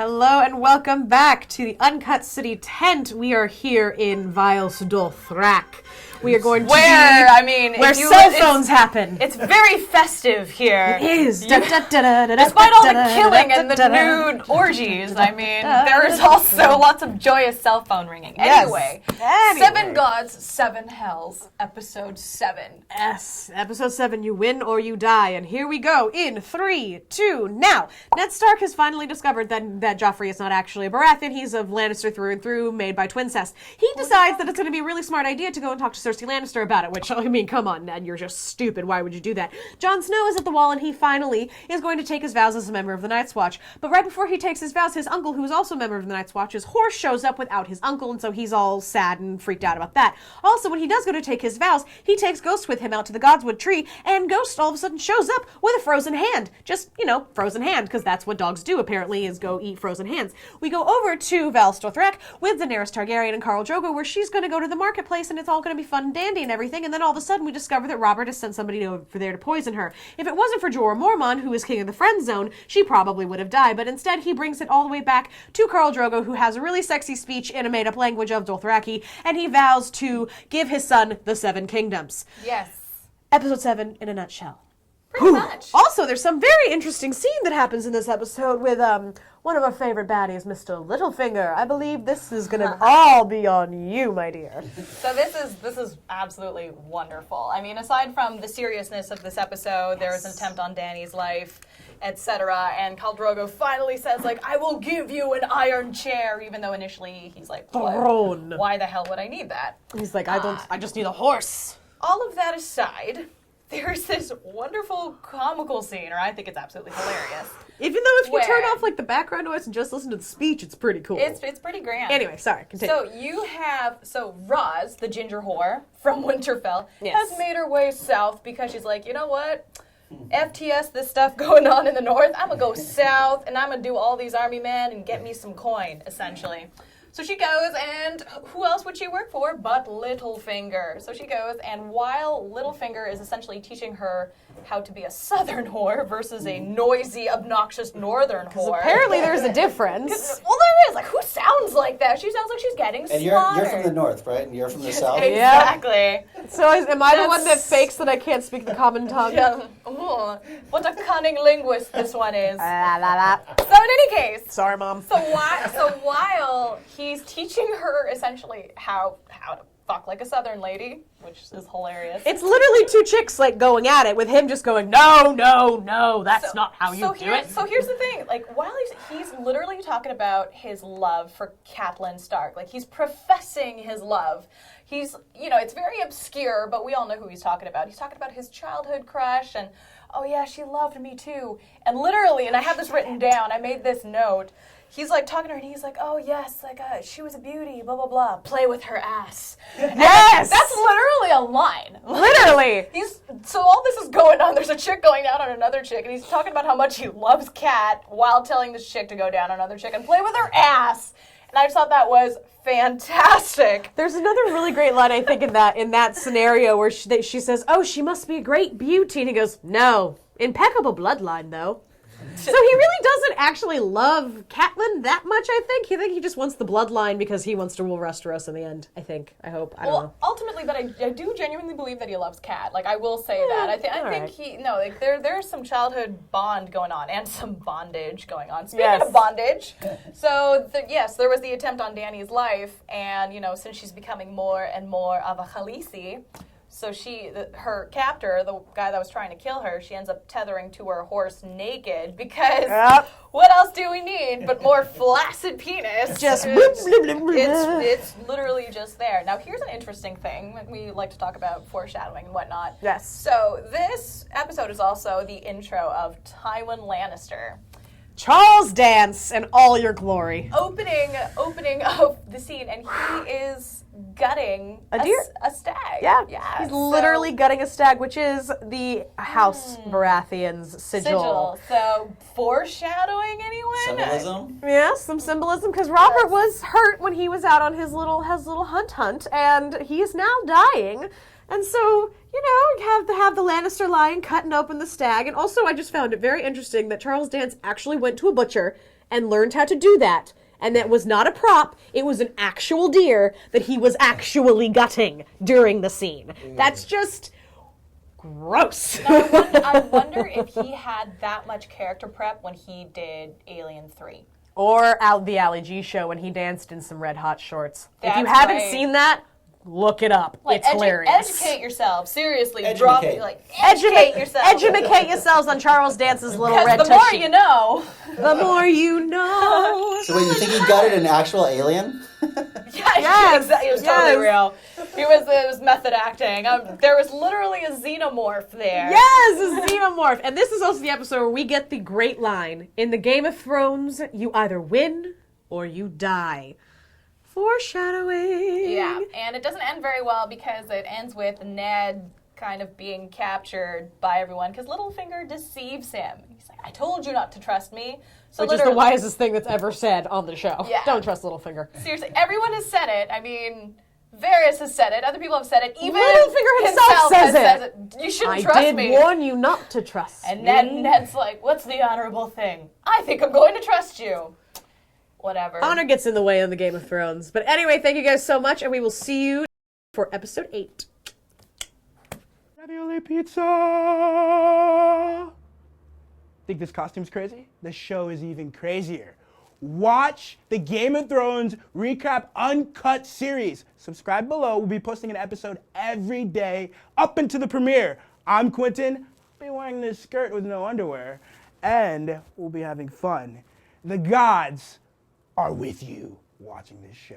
Hello and welcome back to the Uncut City tent. We are here in Viles Dothrak. We are going to where cell phones happen. It's very festive here. It is. Despite all the killing and the nude orgies, there is also lots of joyous cell phone ringing. Anyway, 7 Gods, 7 Hells, Episode 7. Yes, Episode 7, you win or you die. And here we go in 3, 2, now. Ned Stark has finally discovered that Joffrey is not actually a Baratheon. He's of Lannister through and through, made by twincest. He decides that it's going to be a really smart idea to go and talk to Cersei Lannister about it, which, come on, Ned, you're just stupid. Why would you do that? Jon Snow is at the wall, and he finally is going to take his vows as a member of the Night's Watch. But right before he takes his vows, his uncle, who is also a member of the Night's Watch, his horse shows up without his uncle, and so he's all sad and freaked out about that. Also, when he does go to take his vows, he takes Ghost with him out to the Godswood tree, and Ghost all of a sudden shows up with a frozen hand. Just, frozen hand, because that's what dogs do, apparently, is go eat frozen hands. We go over to Valis Dothrak with Daenerys Targaryen and Khal Drogo, where she's going to go to the marketplace, and it's all going to be fun and dandy and everything, and then all of a sudden we discover that Robert has sent somebody over there to poison her. If it wasn't for Jorah Mormont, who is king of the friend zone, she probably would have died, but instead he brings it all the way back to Khal Drogo, who has a really sexy speech in a made-up language of Dothraki, and he vows to give his son the 7 kingdoms. Yes. Episode 7 in a nutshell. Pretty much. Also, there's some very interesting scene that happens in this episode with one of our favorite baddies, Mr. Littlefinger. I believe this is going to all be on you, my dear. So this is absolutely wonderful. Aside from the seriousness of this episode, there is an attempt on Dany's life, etc. And Khal Drogo finally says, I will give you an iron chair, even though initially he's like, throne. Why the hell would I need that? He's like, I just need a horse. All of that aside, there's this wonderful comical scene, or I think it's absolutely hilarious. Even though if you turn off the background noise and just listen to the speech, it's pretty cool. It's pretty grand. Anyway, sorry, continue. So Roz, the ginger whore from Winterfell, has made her way south because she's like, you know what? FTS, this stuff going on in the north, I'm going to go south and I'm going to do all these army men and get me some coin, essentially. So she goes, and who else would she work for but Littlefinger? So she goes, and while Littlefinger is essentially teaching her how to be a southern whore versus a noisy, obnoxious northern whore. Apparently there's a difference. Well, there is. Who sounds like that? She sounds like she's getting slaughtered. And you're from the north, right? And you're from the south? Exactly. Yeah. So am I the one that fakes that I can't speak the common tongue? Yeah. Ooh, what a cunning linguist this one is. So in any case. Sorry, Mom. So while he's teaching her essentially how to fuck like a southern lady, which is hilarious. It's literally 2 chicks going at it with him just going, no, that's not how you do it. So here's the thing, while he's literally talking about his love for Catelyn Stark, he's professing his love. He's, it's very obscure, but we all know who he's talking about. He's talking about his childhood crush and, oh yeah, she loved me too. And literally, and I have this written down, I made this note, he's talking to her and he's like, oh yes, she was a beauty, blah, blah, blah. Play with her ass. Yes! That's literally a line. Literally. So all this is going on. There's a chick going down on another chick and he's talking about how much he loves Cat while telling this chick to go down on another chick and play with her ass. And I just thought that was fantastic. There's another really great line, I think, in that scenario where she says, oh, she must be a great beauty. And he goes, no, impeccable bloodline, though. So he really doesn't actually love Catelyn that much, I think. He just wants the bloodline because he wants to rule Westeros in the end, I think. I hope. I don't know. Ultimately, but I do genuinely believe that he loves Cat. I will say that. I think there's some childhood bond going on and some bondage going on. Speaking of bondage, so there was the attempt on Dany's life, and since she's becoming more and more of a Khaleesi, so her captor, the guy that was trying to kill her, she ends up tethering to her horse naked because what else do we need but more flaccid penis? Just it's literally just there. Now here's an interesting thing. We like to talk about foreshadowing and whatnot. Yes. So this episode is also the intro of Tywin Lannister. Charles Dance in all your glory. Opening of the scene, and he is gutting a deer, a stag. Yeah. He's literally gutting a stag, which is the House Baratheon's sigil. So foreshadowing, anyone? Symbolism. Yeah, some symbolism because Robert was hurt when he was out on his little hunt, and he is now dying. And so, you have the Lannister lion cutting open the stag. And also, I just found it very interesting that Charles Dance actually went to a butcher and learned how to do that. And that was not a prop, it was an actual deer that he was actually gutting during the scene. That's just gross. I wonder if he had that much character prep when he did Alien 3. Or the Ali G show when he danced in some red hot shorts. If you That's haven't right. seen that, look it up. Like, it's hilarious. Educate yourself. Seriously. Educate. Educate yourself. Educate yourselves on Charles Dance's little red Because the more tushy. you know. The more you know. So wait, you think he gutted an actual alien? Yeah, exactly. It was totally real. It was method acting. There was literally a xenomorph there. Yes, a xenomorph. And this is also the episode where we get the great line. In the Game of Thrones, you either win or you die. Foreshadowing. Yeah, and it doesn't end very well because it ends with Ned kind of being captured by everyone because Littlefinger deceives him. He's like, I told you not to trust me. So Which is the wisest thing that's ever said on the show. Yeah. Don't trust Littlefinger. Seriously, everyone has said it. I mean, Varys has said it. Other people have said it. Even Littlefinger himself says it. You shouldn't trust me. I did warn you not to trust And me. Ned's like, what's the honorable thing? I think I'm going to trust you. Whatever. Honor gets in the way on the Game of Thrones. But anyway, thank you guys so much, and we will see you for episode 8. Ravioli pizza! Think this costume's crazy? The show is even crazier. Watch the Game of Thrones Recap Uncut series. Subscribe below. We'll be posting an episode every day up until the premiere. I'm Quentin. I'll be wearing this skirt with no underwear. And we'll be having fun. The gods are with you watching this show.